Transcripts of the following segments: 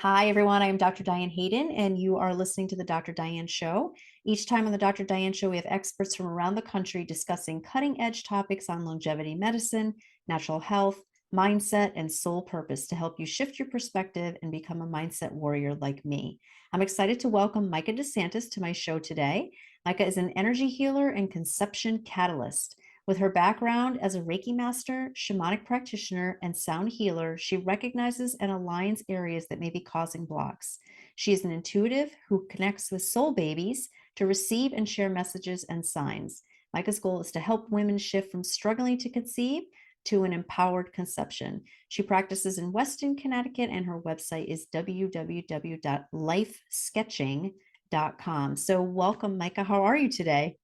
Hi, everyone. I am Dr. Diane Hayden, and you are listening to The Dr. Diane Show. Each time on The Dr. Diane Show, we have experts from around the country discussing cutting edge topics on longevity medicine, natural health, mindset, and soul purpose to help you shift your perspective and become a mindset warrior like me. I'm excited to welcome Mica DeSantis to my show today. Mica is an energy healer and conception catalyst. With her background as a Reiki master, shamanic practitioner, and sound healer, she recognizes and aligns areas that may be causing blocks. She is an intuitive who connects with soul babies to receive and share messages and signs. Mica's goal is to help women shift from struggling to conceive to an empowered conception. She practices in Weston, Connecticut, and her website is www.lifesketching.com. So, welcome, Mica. How are you today?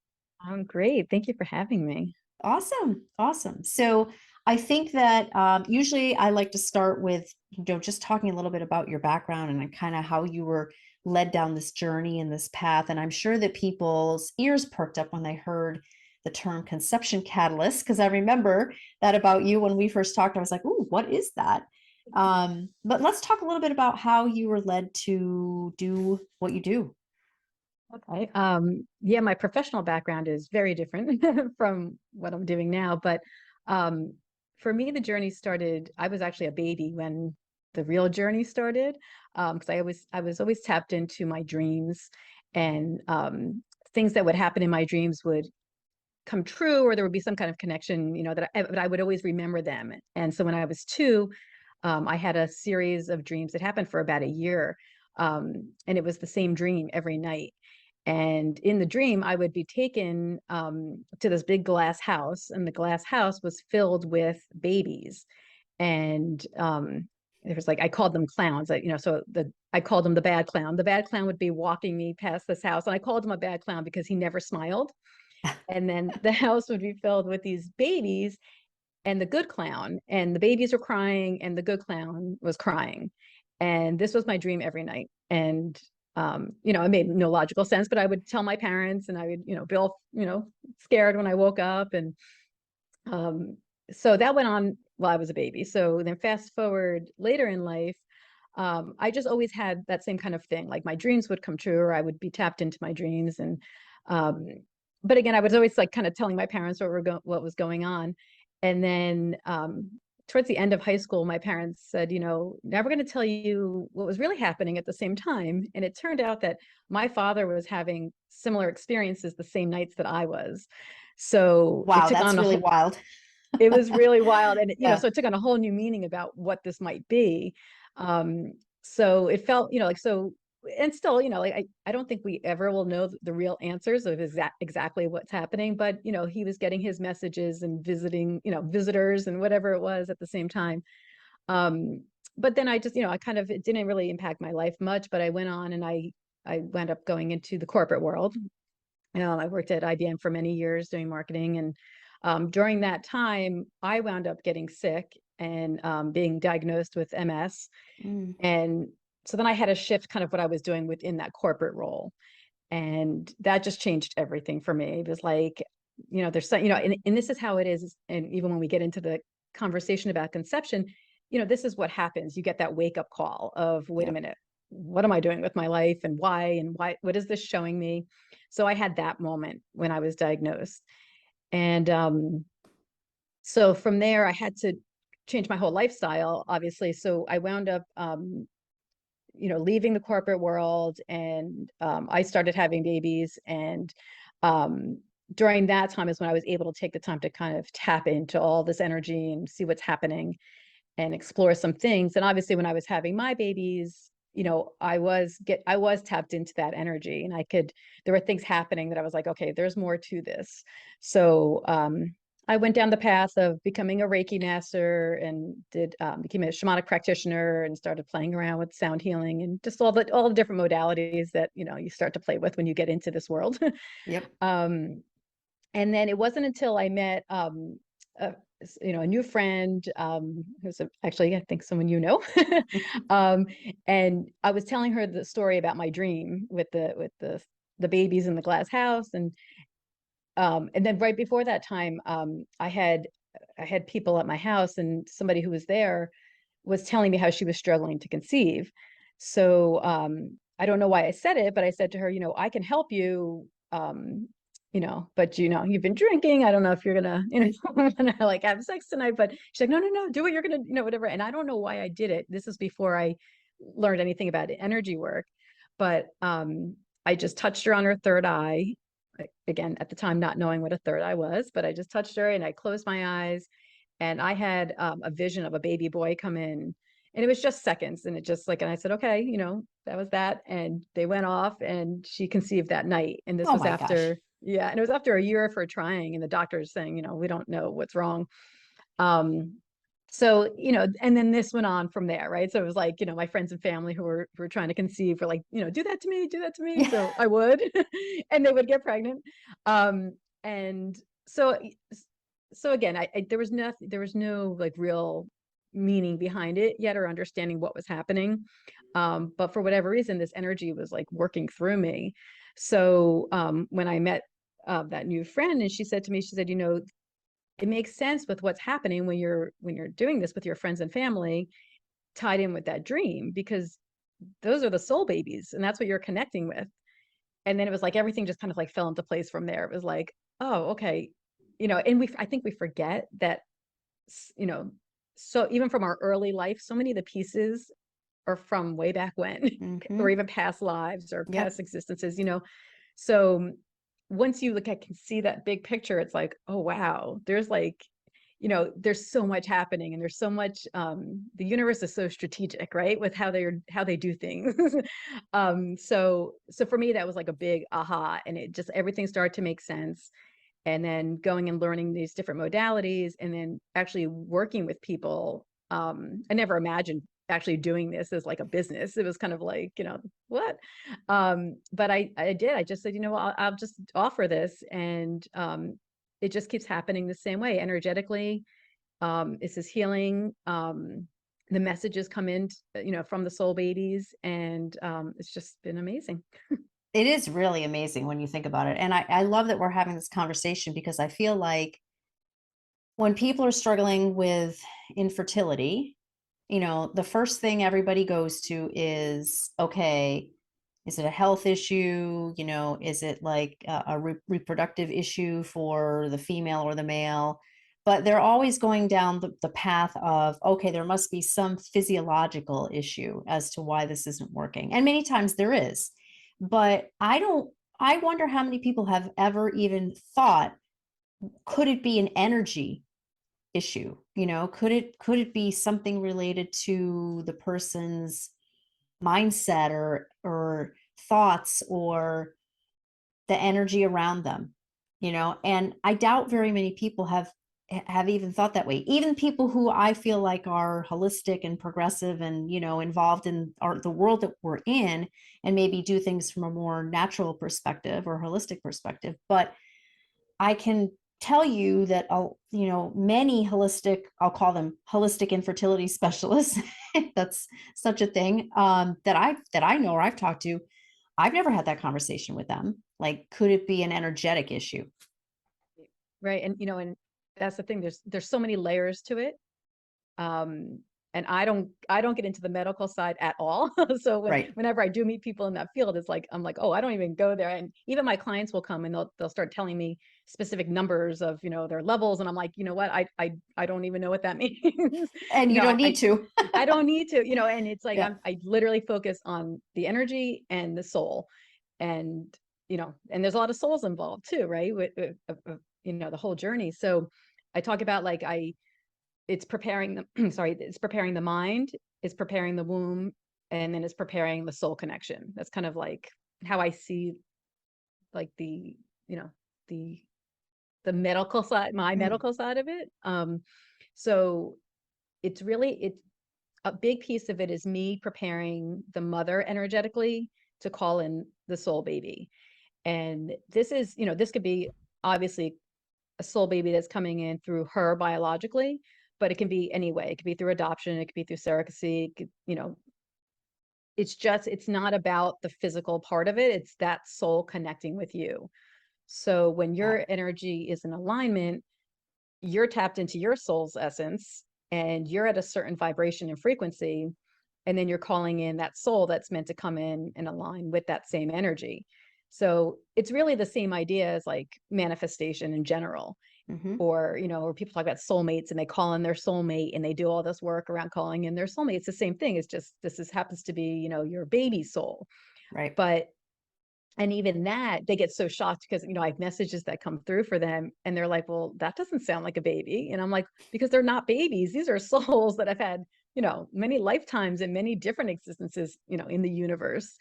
I'm great. Thank you for having me. Awesome. Awesome. So I think that usually I like to start with, just talking a little bit about your background and kind of how you were led down this journey and this path. And I'm sure that people's ears perked up when they heard the term conception catalyst, because I remember that about you when we first talked. I was like, "Ooh, what is that?" But let's talk a little bit about how you were led to do what you do. Okay. Yeah, my professional background is very different from what I'm doing now. But um, for me, the journey started, I was actually a baby when the real journey started. Because I was always tapped into my dreams and things that would happen in my dreams would come true, or there would be some kind of connection, but I would always remember them. And so when I was two, I had a series of dreams that happened for about a year. And it was the same dream every night. And in the dream, I would be taken to this big glass house, and the glass house was filled with babies. And there was like, I called them clowns. I called him the bad clown. The bad clown would be walking me past this house, and I called him a bad clown because he never smiled. And then the house would be filled with these babies and the good clown, and the babies were crying, and the good clown was crying. And this was my dream every night. And it made no logical sense, but I would tell my parents, and I would, be all, scared when I woke up. And um, so that went on while I was a baby. So then fast forward later in life, I just always had that same kind of thing. Like my dreams would come true, or I would be tapped into my dreams. And um, but again, I was always like kind of telling my parents what was going on. And then towards the end of high school, my parents said, now we're going to tell you what was really happening at the same time. And it turned out that my father was having similar experiences the same nights that I was. So it Wow, took that's on a really whole, wild. it was really wild. And, Yeah. so it took on a whole new meaning about what this might be. So it felt, and still, I don't think we ever will know the real answers of exactly what's happening, but, he was getting his messages and visiting, visitors and whatever it was at the same time. Um, but then I just, it didn't really impact my life much, but I went on and I wound up going into the corporate world. I worked at IBM for many years doing marketing. And during that time, I wound up getting sick and being diagnosed with MS. Mm. And so then I had to shift kind of what I was doing within that corporate role. And that just changed everything for me. It was like, there's some, and this is how it is. And even when we get into the conversation about conception, this is what happens. You get that wake up call of, wait a Yep. minute, what am I doing with my life, and why, what is this showing me? So I had that moment when I was diagnosed. And so from there, I had to change my whole lifestyle, obviously. So I wound up, leaving the corporate world, and I started having babies. And um, during that time is when I was able to take the time to kind of tap into all this energy and see what's happening and explore some things. And obviously, when I was having my babies, I was tapped into that energy, and there were things happening that I was like, okay, there's more to this. So I went down the path of becoming a Reiki master, and became a shamanic practitioner, and started playing around with sound healing and just all the different modalities that you start to play with when you get into this world. Yep. um, and then it wasn't until I met a, a new friend, who's actually, I think, someone um, and I was telling her the story about my dream with the babies in the glass house. And then right before that time, I had people at my house, and somebody who was there was telling me how she was struggling to conceive. So I don't know why I said it, but I said to her, I can help you, but you've been drinking. I don't know if you're gonna, gonna like have sex tonight. But she's like, no, no, no, do what you're gonna, whatever. And I don't know why I did it. This is before I learned anything about energy work, but I just touched her on her third eye. Again, at the time, not knowing what a third eye was, but I just touched her and I closed my eyes, and I had a vision of a baby boy come in, and it was just seconds, and it just like, and I said, okay, that was that, and they went off, and she conceived that night. And this Oh was my gosh. after, yeah, and it was after a year of her trying, and the doctor's saying, we don't know what's wrong. um so, and then this went on from there, right? So it was like, my friends and family who were trying to conceive were like, do that to me, do that to me. So I would, and they would get pregnant. And so, so again, there was no like real meaning behind it yet, or understanding what was happening. But for whatever reason, this energy was like working through me. So when I met that new friend, and she said to me, she said, it makes sense with what's happening when you're doing this with your friends and family, tied in with that dream, because those are the soul babies, and that's what you're connecting with. And then it was like everything just kind of like fell into place from there. It was like, oh, okay. And I think we forget that, you know, so even from our early life, so many of the pieces are from way back when, or even past lives or Yep. past existences. So once you look at, can see that big picture, it's like, oh, wow, there's like, there's so much happening, and there's so much, the universe is so strategic, right? With how they do things. So for me, that was like a big aha, and it just, everything started to make sense. And then going and learning these different modalities, and then actually working with people. I never imagined actually doing this as like a business. It was kind of like, what? But I just said, I'll just offer this. And it just keeps happening the same way energetically. This is healing. The messages come in, from the soul babies, and it's just been amazing. It is really amazing when you think about it. And I love that we're having this conversation, because I feel like when people are struggling with infertility, the first thing everybody goes to is, okay, is it a health issue? Is it like a reproductive issue for the female or the male? But they're always going down the path of, okay, there must be some physiological issue as to why this isn't working. And many times there is. But I wonder how many people have ever even thought, could it be an energy issue? Could it be something related to the person's mindset, or thoughts, or the energy around them? And I doubt very many people have even thought that way. Even people who I feel like are holistic and progressive, and involved in the world that we're in, and maybe do things from a more natural perspective or holistic perspective. But I can tell you that many holistic, I'll call them holistic infertility specialists, that's such a thing, that I know, or I've talked to, I've never had that conversation with them. Like, could it be an energetic issue? Right. And that's the thing, there's so many layers to it. And I don't get into the medical side at all. So Right. whenever I do meet people in that field, it's like, I'm like, oh, I don't even go there. And even my clients will come, and they'll start telling me specific numbers of, their levels. And I'm like, you know what? I don't even know what that means. And You you know, don't I, need to. I don't need to, and it's like, Yeah. I literally focus on the energy and the soul. And, and there's a lot of souls involved too, right? The whole journey. So I talk about like, it's preparing the sorry, it's preparing the mind, it's preparing the womb, and then it's preparing the soul connection. That's kind of like how I see like you know the medical side, my Mm. medical side of it. So it's a big piece of it is me preparing the mother energetically to call in the soul baby. And this could be obviously a soul baby that's coming in through her biologically, but it can be any way. It could be through adoption, it could be through surrogacy, it's not about the physical part of it. It's that soul connecting with you. So when Yeah. your energy is in alignment, you're tapped into your soul's essence, and you're at a certain vibration and frequency. and then you're calling in that soul that's meant to come in and align with that same energy. So it's really the same idea as like manifestation in general. Mm-hmm. Or, or people talk about soulmates and they call in their soulmate and they do all this work around calling in their soulmate. It's the same thing. It's just, happens to be, your baby soul. Right. But, and even that, they get so shocked because, I have messages that come through for them and they're like, well, that doesn't sound like a baby. And I'm like, because they're not babies. These are souls that have had, many lifetimes and many different existences, in the universe.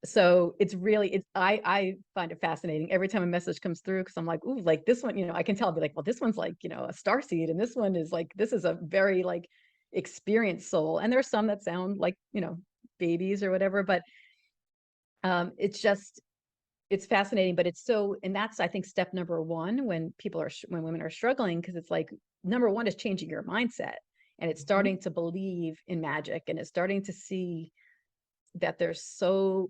So it's really, I find it fascinating every time a message comes through, because I'm like, ooh, like this one, I can tell, I'll be like, well, this one's like, a starseed, and this one is like, this is a very like experienced soul. And there's some that sound like, babies or whatever, but it's fascinating. But it's so, and that's, I think, step number one when when women are struggling, because it's like, number one is changing your mindset, and it's starting to believe in magic, and it's starting to see that there's so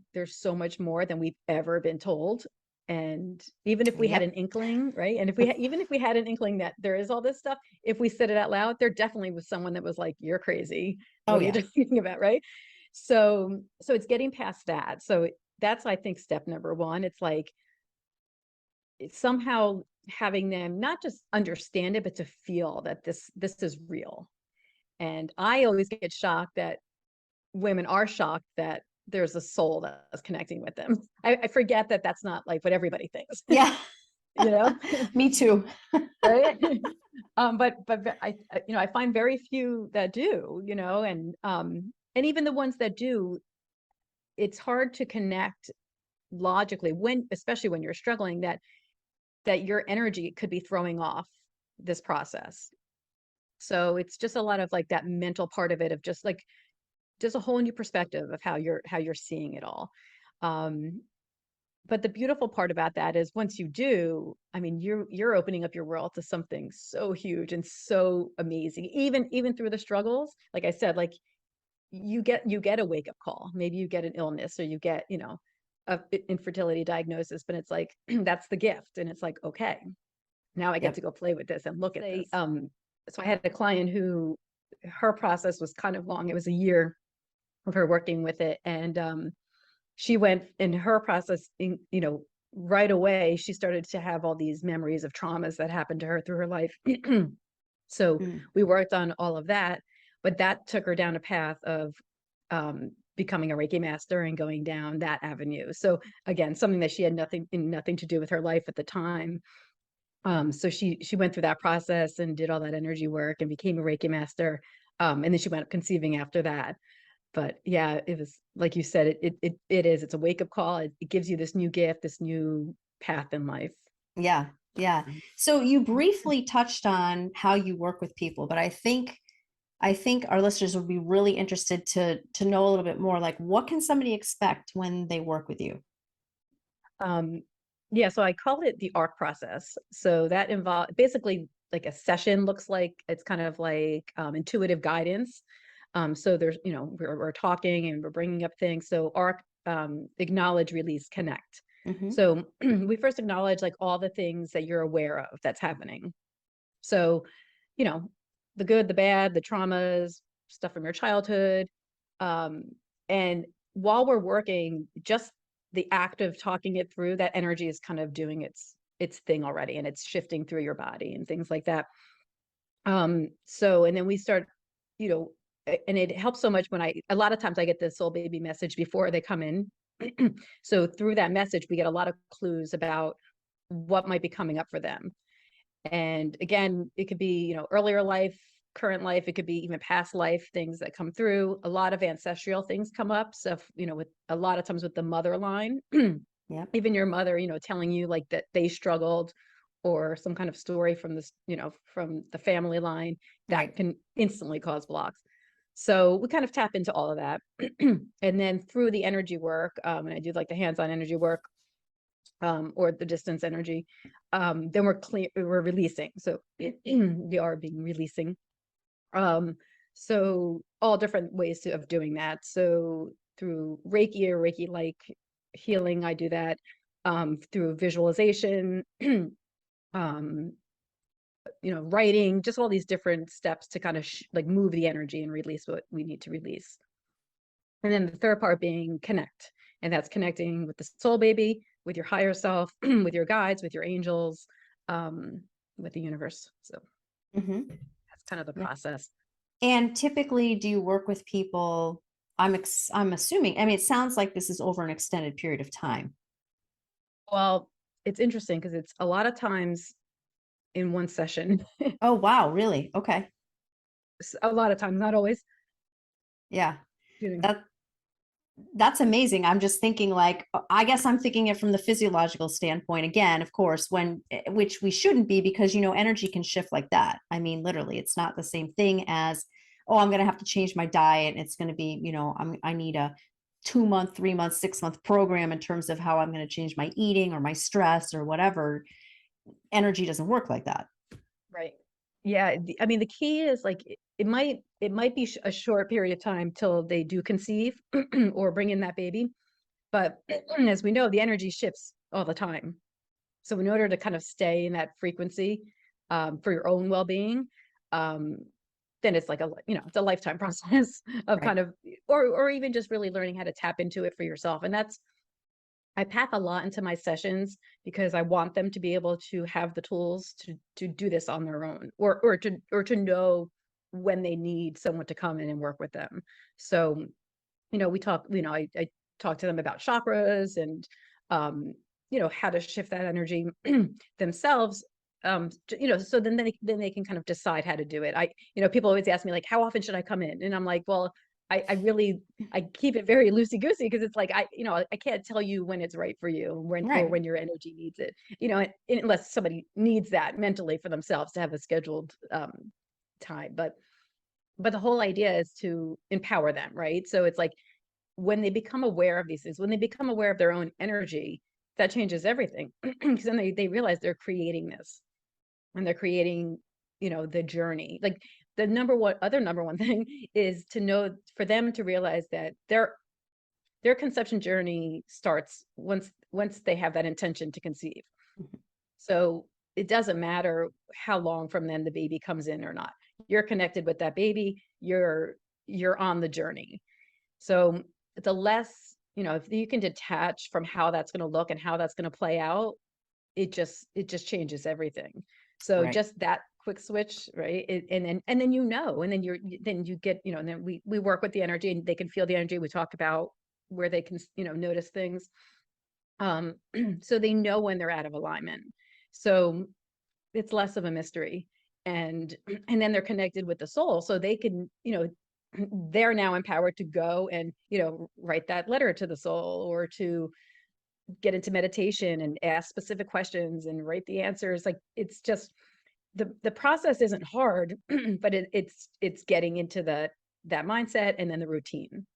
much more than we've ever been told. And even if we had an inkling, right? And if we even if we had an inkling that there is all this stuff, if we said it out loud, there definitely was someone that was like, you're crazy. What are you talking about? Right. So it's getting past that. So that's, I think, step number one. It's like, it's somehow having them not just understand it, but to feel that this is real. And I always get shocked that women are shocked that there's a soul that's connecting with them. I forget that that's not like what everybody thinks. Yeah. Me too. Right. But I find very few that do, and even the ones that do, it's hard to connect logically especially when you're struggling, that your energy could be throwing off this process. So it's just a lot of like that mental part of it, of just like, just a whole new perspective of how you're seeing it all. But the beautiful part about that is, once you do, I mean, you're opening up your world to something so huge and so amazing, even through the struggles. Like I said, like you get a wake up call, maybe you get an illness, or you get, a infertility diagnosis, but it's like, that's the gift. And it's like, okay, now I get to go play with this and look at this. So I had a client who, her process was kind of long. It was a year of her working with it. And she went in her process, right away, she started to have all these memories of traumas that happened to her through her life. So we worked on all of that, but that took her down a path of becoming a Reiki master and going down that avenue. So again, something that she had nothing to do with her life at the time. So she went through that process and did all that energy work and became a Reiki master. And then she went up conceiving after that. But yeah, it was like you said, it's a wake up call. It gives you this new gift, this new path in life. Yeah. Yeah. So you briefly touched on how you work with people, but I think our listeners would be really interested to know a little bit more, like, what can somebody expect when they work with you? Yeah, so I call it the ARC process. So that involves basically, like, a session looks like, it's kind of like intuitive guidance. So there's, we're talking and we're bringing up things. So ARC, acknowledge, release, connect. So we first acknowledge like all the things that you're aware of that's happening. So, the good, the bad, the traumas, stuff from your childhood. And while we're working, just the act of talking it through, that energy is kind of doing its thing already, and it's shifting through your body and things like that. So, and then we start, and it helps so much when a lot of times I get the soul baby message before they come in. So through that message, we get a lot of clues about what might be coming up for them. And again, it could be, earlier life, current life, it could be even past life things that come through. A lot of ancestral things come up. So, with a lot of times with the mother line, even your mother, telling you like that they struggled, or some kind of story from this, from the family line that can instantly cause blocks. So we kind of tap into all of that. And then through the energy work, and I do like the hands-on energy work, or the distance energy, then we're releasing. So we are being releasing. So all different ways of doing that. So through Reiki or Reiki-like healing, I do that. Through visualization, writing, just all these different steps to kind of like move the energy and release what we need to release. And then the third part being connect. And that's connecting with the soul baby, with your higher self, with your guides, with your angels, um, with the universe. So Hmm. that's kind of the Yeah. process. And typically, do you work with people? I'm assuming, I mean, it sounds like this is over an extended period of time. Well, it's interesting because it's a lot of times in one session. Oh, wow, really? Okay. A lot of times, not always. Yeah. Kidding. That that's amazing. I'm just thinking like I guess I'm thinking it from the physiological standpoint again, of course, when which we shouldn't be because energy can shift like that. I mean, literally, it's not the same thing as oh, I'm going to have to change my diet. It's going to be, I need a 2 month, 3 month, 6 month program in terms of how I'm going to change my eating or my stress or whatever. Energy doesn't work like that. Right. Yeah. I mean, the key is like it might be a short period of time till they do conceive or bring in that baby. But as we know, the energy shifts all the time. So in order to kind of stay in that frequency for your own well-being, um, then it's like it's a lifetime process of Right. kind of, or even just really learning how to tap into it for yourself. And I pack a lot into my sessions because I want them to be able to have the tools to do this on their own, or to know when they need someone to come in and work with them. So, we talk, I talk to them about chakras and how to shift that energy themselves. So then they can kind of decide how to do it. People always ask me like, how often should I come in? And I'm like, well, I really I keep it very loosey goosey because it's like I can't tell you when it's right for you, Right. when your energy needs it. Unless somebody needs that mentally for themselves to have a scheduled time. But the whole idea is to empower them, right? So it's like when they become aware of these things, when they become aware of their own energy, that changes everything because then they realize they're creating this and they're creating, the journey. Like the number one thing is to know, for them to realize that their conception journey starts once they have that intention to conceive. Mhm. So it doesn't matter how long from then the baby comes in or not. You're connected with that baby. You're on the journey. So the less, if you can detach from how that's going to look and how that's going to play out, it just changes everything. So Right. just that quick switch, right? And then and then then you get, and then we work with the energy and they can feel the energy. We talk about where they can, notice things. Um, so they know when they're out of alignment. So it's less of a mystery. And and then they're connected with the soul. So they can, they're now empowered to go and, write that letter to the soul, or to get into meditation and ask specific questions and write the answers. Like it's just the process isn't hard, but it's getting into that mindset and then the routine.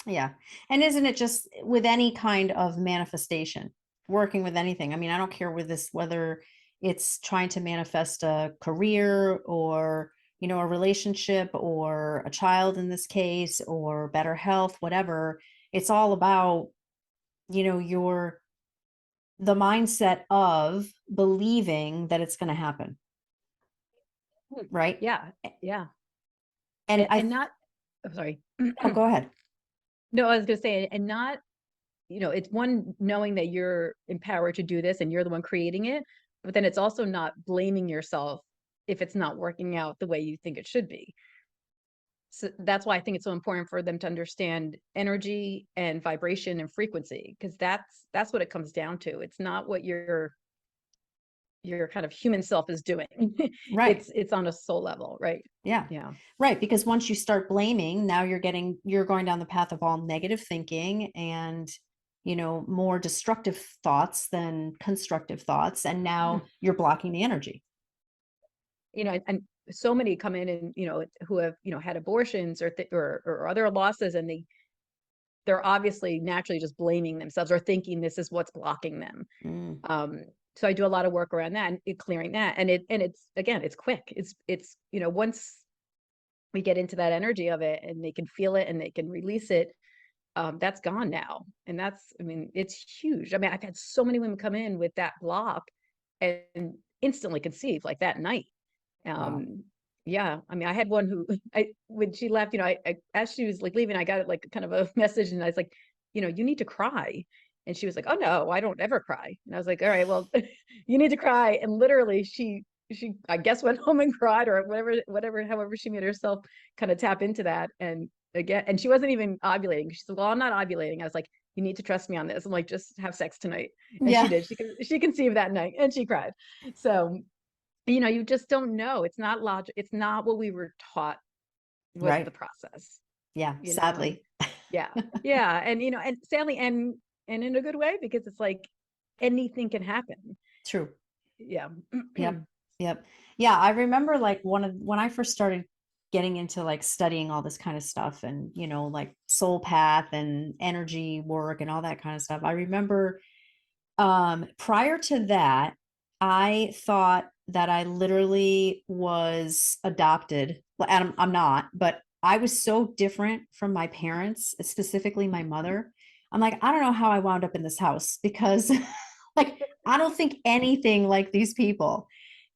Yeah. And isn't it just with any kind of manifestation, working with anything? I mean, I don't care with this, whether it's trying to manifest a career or, a relationship or a child in this case, or better health, whatever. It's all about, your the mindset of believing that it's going to happen, Hmm. right? Yeah, yeah. And And not, I'm sorry. oh, go ahead. No, I was gonna say, and not, it's one, knowing that you're empowered to do this and you're the one creating it, but then it's also not blaming yourself if it's not working out the way you think it should be. So that's why I think it's so important for them to understand energy and vibration and frequency, because that's what it comes down to. It's not what your kind of human self is doing. Right. It's on a soul level, right? Yeah. Yeah. Right. Because once you start blaming, now you're going down the path of all negative thinking and, more destructive thoughts than constructive thoughts. And now you're blocking the energy. And so many come in and, who have, had abortions or other losses, and they're obviously naturally just blaming themselves or thinking this is what's blocking them. Mm, So I do a lot of work around that and clearing that. And it's again, it's quick. It's once we get into that energy of it and they can feel it and they can release it, that's gone now. And I mean, it's huge. I mean, I've had so many women come in with that block and instantly conceive like that night. Wow. Yeah, I mean, I had one who when she left, as she was like leaving, I got like kind of a message, and I was like, you need to cry. And she was like, oh no, I don't ever cry. And I was like, all right, well, you need to cry. And literally she I guess went home and cried, or whatever, however she made herself kind of tap into that. And again, and she wasn't even ovulating. She said, well, I'm not ovulating. I was like, you need to trust me on this. I'm like, just have sex tonight. And she Yeah. did. She conceived that night, and she cried. So you just don't know. It's not logic. It's not what we were taught was Right. the process, Yeah. and Sadly. yeah, yeah. And sadly, and in a good way, because it's like anything can happen. True. Yeah. Yep. Yep. Yeah. I remember like when I first started getting into like studying all this kind of stuff and, like soul path and energy work and all that kind of stuff. I remember prior to that, I thought that I literally was adopted. Well, and I'm not, but I was so different from my parents, specifically my mother. I'm like, I don't know how I wound up in this house because like I don't think anything like these people.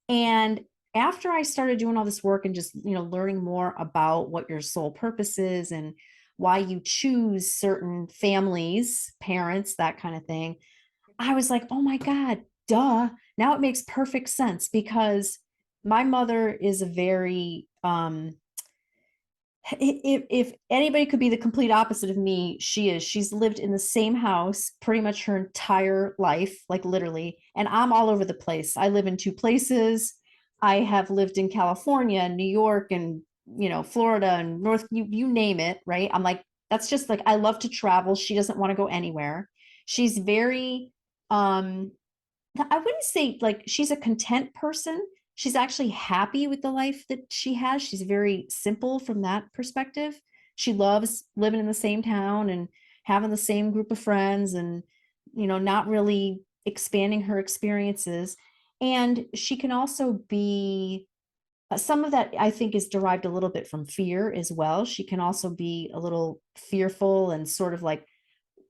And after I started doing all this work and just, learning more about what your soul purpose is and why you choose certain families, parents, that kind of thing, I was like, oh my God, duh. Now it makes perfect sense because my mother is a very, if anybody could be the complete opposite of me, she is. She's lived in the same house pretty much her entire life, like literally. And I'm all over the place. I live in two places. I have lived in California and New York and, Florida and you name it, right? I'm like, that's just like, I love to travel. She doesn't want to go anywhere. She's very, um, I wouldn't say like she's a content person. She's actually happy with the life that she has. She's very simple from that perspective. She loves living in the same town and having the same group of friends and, not really expanding her experiences. And she can also be some of that I think is derived a little bit from fear as well. She can also be a little fearful and sort of like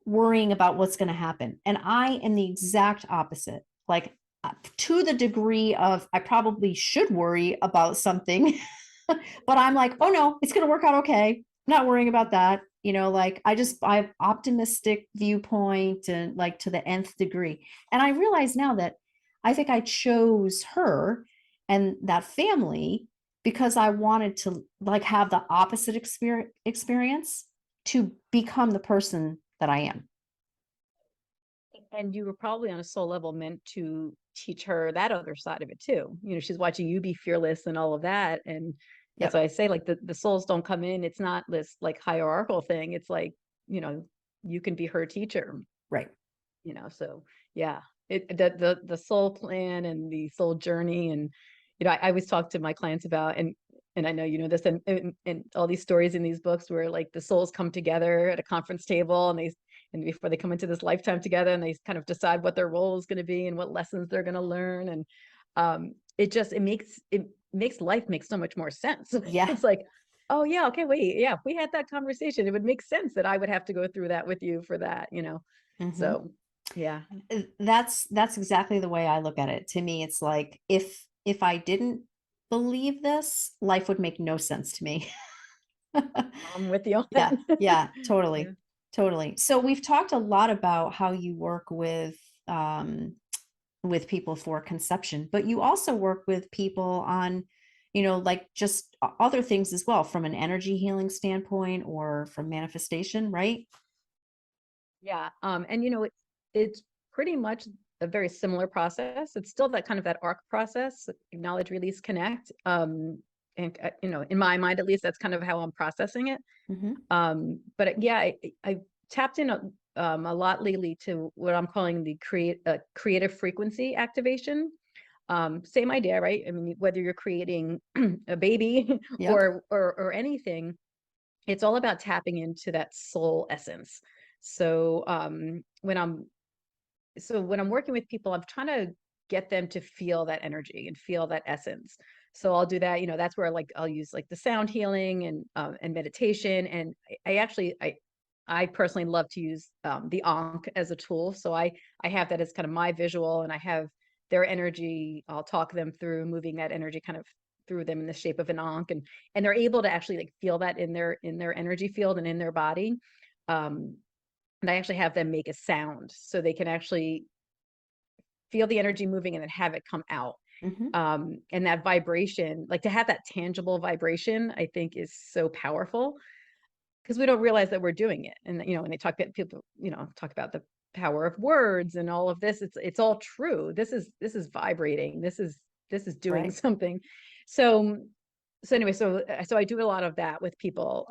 worrying about what's going to happen. And I am the exact opposite. Like to the degree of I probably should worry about something, but I'm like, oh no, it's going to work out okay. I'm not worrying about that. Like I have optimistic viewpoint and like to the nth degree. And I realize now that I think I chose her and that family because I wanted to like have the opposite experience to become the person that I am. And you were probably on a soul level meant to teach her that other side of it too. She's watching you be fearless and all of that. And that's Yep. why I say like the souls don't come in. It's not this like hierarchical thing. It's like, you can be her teacher, Right. so yeah. The soul plan and the soul journey. And I always talk to my clients about, and I know you know this, and all these stories in these books where like the souls come together at a conference table, and before they come into this lifetime together, and they kind of decide what their role is going to be and what lessons they're going to learn. And it makes life make so much more sense. Yeah. It's like, oh yeah, okay, wait, yeah, if we had that conversation, it would make sense that I would have to go through that with you for that. Hmm. So yeah. That's exactly the way I look at it. To me, it's like if I didn't believe this, life would make no sense to me. I'm with you on that. Yeah, yeah, Yeah. totally. Totally. So we've talked a lot about how you work with people for conception, but you also work with people on, like just other things as well from an energy healing standpoint or from manifestation, right? Yeah. And it's pretty much a very similar process. It's still that kind of that arc process, acknowledge, release, connect. And in my mind, at least, that's kind of how I'm processing it. Hmm. But yeah, I tapped in a lot lately to what I'm calling the creative frequency activation. Same idea, right? I mean, whether you're creating a baby Yep. or anything, it's all about tapping into that soul essence. So when I'm working with people, I'm trying to get them to feel that energy and feel that essence. So I'll do that. That's where like I'll use like the sound healing and meditation. And I personally love to use the Ankh as a tool. So I have that as kind of my visual, and I have their energy. I'll talk them through moving that energy kind of through them in the shape of an ankh, and they're able to actually like feel that in their energy field and in their body. And I actually have them make a sound so they can actually feel the energy moving and then have it come out. Mhm. And that vibration, like to have that tangible vibration, I think is so powerful because we don't realize that we're doing it. And when they talk about people, talk about the power of words and all of this, it's all true. This is vibrating. This is doing Right. something. So anyway, so I do a lot of that with people,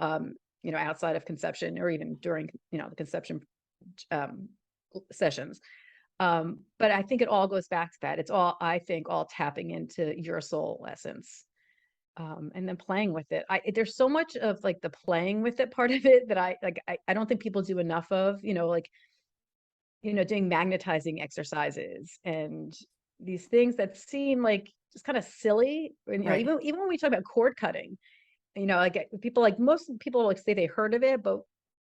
outside of conception or even during, the conception um, sessions. But I think it all goes back to that. It's all, I think, all tapping into your soul essence. And then playing with it. There's so much of like the playing with it part of it that I don't think people do enough of, like, doing magnetizing exercises and these things that seem like just kind of silly. And, Right. even when we talk about cord cutting, like people, like most people like say they heard of it, but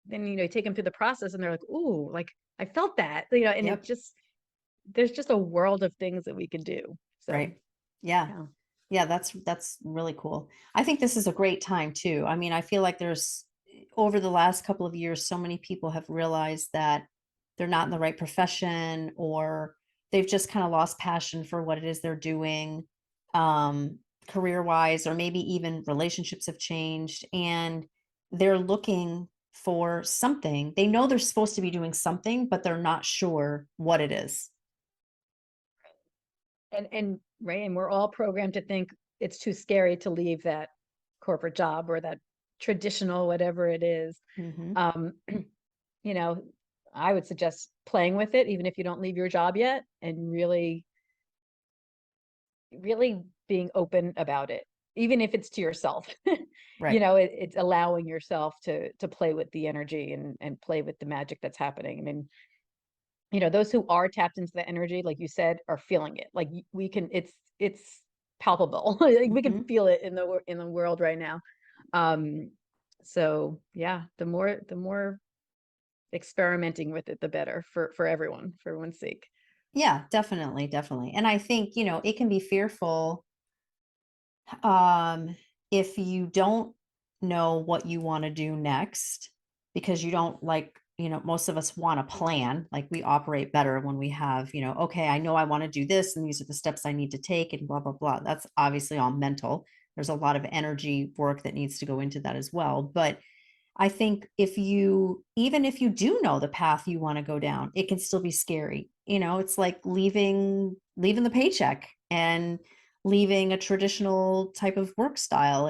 then, you take them through the process and they're like, ooh, like I felt that, and it Yep. just, there's just a world of things that we can do. So, Right. Yeah. yeah. Yeah, that's really cool. I think this is a great time too. I mean, I feel like there's over the last couple of years, so many people have realized that they're not in the right profession, or they've just kind of lost passion for what it is they're doing, um, career wise, or maybe even relationships have changed and they're looking for something. They know they're supposed to be doing something, but they're not sure what it is. And right, and we're all programmed to think it's too scary to leave that corporate job or that traditional whatever it is. Hmm. um you know I would suggest playing with it even if you don't leave your job yet, and really really being open about it, even if it's to yourself. Right. It's allowing yourself to play with the energy and play with the magic that's happening. I mean, those who are tapped into the energy, like you said, are feeling it. Like we can, it's palpable. Like we can Hmm. feel it in the world right now. Um, so yeah, the more experimenting with it, the better for everyone, for everyone's sake. Yeah, definitely, definitely. And I think, it can be fearful um if you don't know what you want to do next, because you don't like, most of us want a plan. Like we operate better when we have, okay, I know I want to do this and these are the steps I need to take and blah blah blah. That's obviously all mental. There's a lot of energy work that needs to go into that as well. But I think even if you do know the path you want to go down, it can still be scary. It's like leaving the paycheck and leaving a traditional type of work style.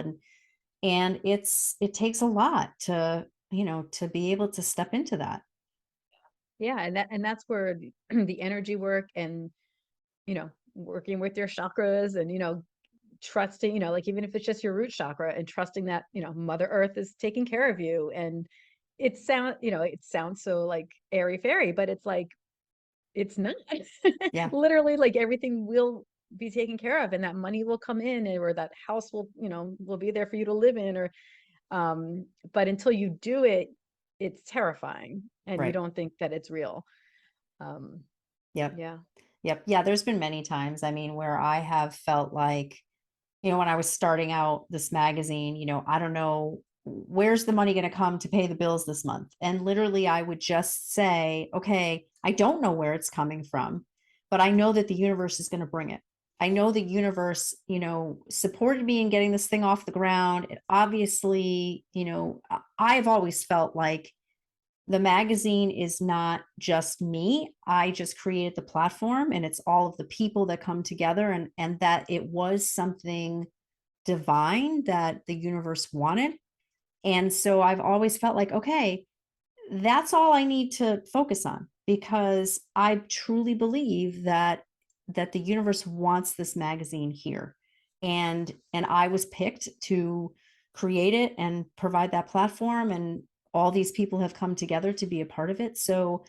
And it takes a lot to be able to step into that. Yeah, and that's where the energy work and working with your chakras and trusting, like even if it's just your root chakra, and trusting that Mother Earth is taking care of you. And it sounds so like airy fairy, but it's like it's not. Yeah. Literally, like everything will be taken care of, and that money will come in, or that house will be there for you to live in, or but until you do it, it's terrifying and you Right. don't think that it's real. um Yep. yeah. Yep. Yeah, there's been many times, I mean, where I have felt like, when I was starting out this magazine, I don't know, where's the money going to come to pay the bills this month? And literally, I would just say, okay, I don't know where it's coming from, but I know that the universe is going to bring it. I know the universe, supported me in getting this thing off the ground. It obviously, I've always felt like the magazine is not just me. I just created the platform, and it's all of the people that come together, and that it was something divine that the universe wanted. And so I've always felt like, okay, that's all I need to focus on, because I truly believe that the universe wants this magazine here. And I was picked to create it and provide that platform, and all these people have come together to be a part of it. So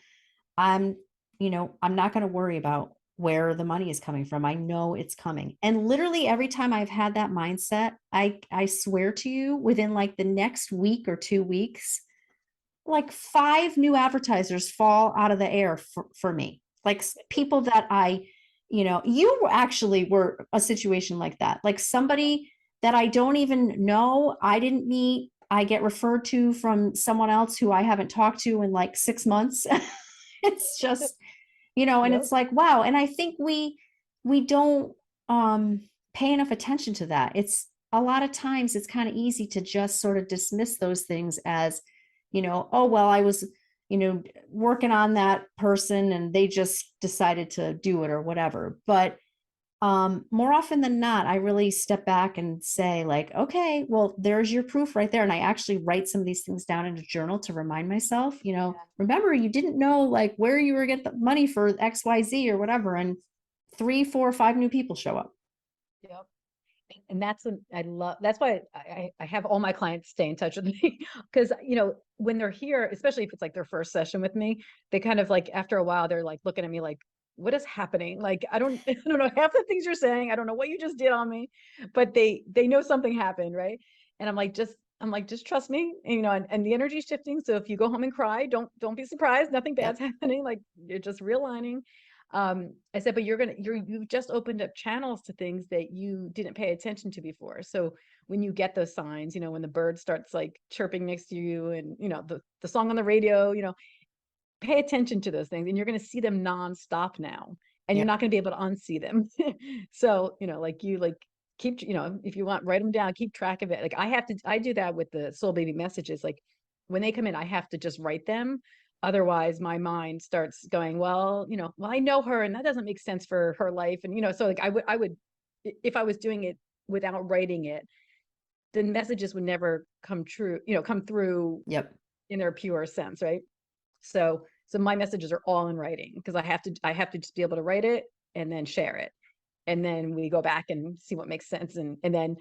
I'm, I'm not going to worry about where the money is coming from. I know it's coming. And literally every time I've had that mindset, I swear to you, within like the next week or 2 weeks, like 5 new advertisers fall out of the air for me. Like people that you actually were a situation like that. Like somebody that I don't even know, I didn't meet, I get referred to from someone else who I haven't talked to in like 6 months. It's just, and Yep. it's like, wow. And I think we don't pay enough attention to that. It's a lot of times it's kind of easy to just sort of dismiss those things as, oh, well, I was, working on that person and they just decided to do it or whatever. But more often than not, I really step back and say, like, okay, well, there's your proof right there. And I actually write some of these things down in a journal to remind myself, Yeah. remember, you didn't know like where you were getting the money for XYZ or whatever. And 3, 4, 5 new people show up. Yep. And I love, that's why I have all my clients stay in touch with me because, when they're here, especially if it's like their first session with me, they kind of like, after a while, they're like looking at me like, what is happening? Like, I don't, I don't know half the things you're saying. I don't know what you just did on me, but they know something happened. Right. And I'm like, just trust me, and the energy is shifting. So if you go home and cry, don't be surprised. Nothing bad's Yep. happening. Like you're just realigning. I said, but you've just opened up channels to things that you didn't pay attention to before. So when you get those signs, when the bird starts like chirping next to you and, the song on the radio, pay attention to those things and you're going to see them nonstop now. And you're Yep. not going to be able to unsee them. So, keep, if you want, write them down, keep track of it. Like I do that with the soul baby messages. Like when they come in, I have to just write them. Otherwise my mind starts going, well, well, I know her and that doesn't make sense for her life. And, so like I would, if I was doing it without writing it, the messages would never come true, come through Yep. in their pure sense. Right. So my messages are all in writing because I have to just be able to write it and then share it. And then we go back and see what makes sense. And then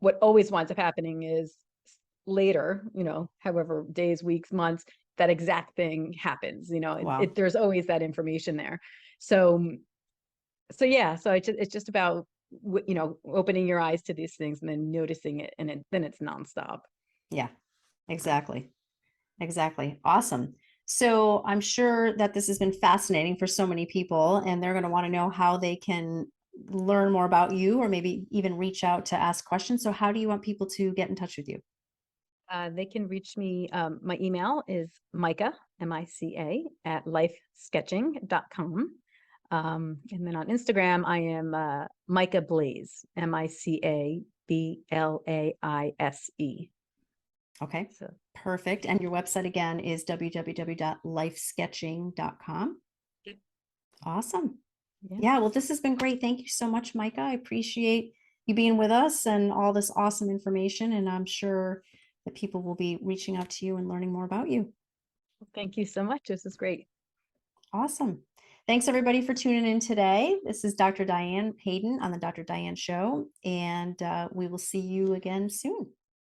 what always winds up happening is later, however, days, weeks, months, that exact thing happens, Wow. there's always that information there. So yeah, so it's just about, opening your eyes to these things and then noticing it. And then it's nonstop. Yeah, exactly. Exactly. Awesome. So I'm sure that this has been fascinating for so many people, and they're going to want to know how they can learn more about you or maybe even reach out to ask questions. So how do you want people to get in touch with you? They can reach me. My email is Mica, Mica, at lifesketching.com. And then on Instagram, I am Mica Blaze, Micablaise. Okay, So perfect. And your website again is www.lifesketching.com. Awesome. yeah, Yeah, well, this has been great. Thank you so much, Micah. I appreciate you being with us and all this awesome information. And I'm sure that people will be reaching out to you and learning more about you. thank you so much. This is great. Awesome. Thanks everybody for tuning in today. This is Dr. Diane Hayden on the Dr. Diane Show, and we will see you again soon.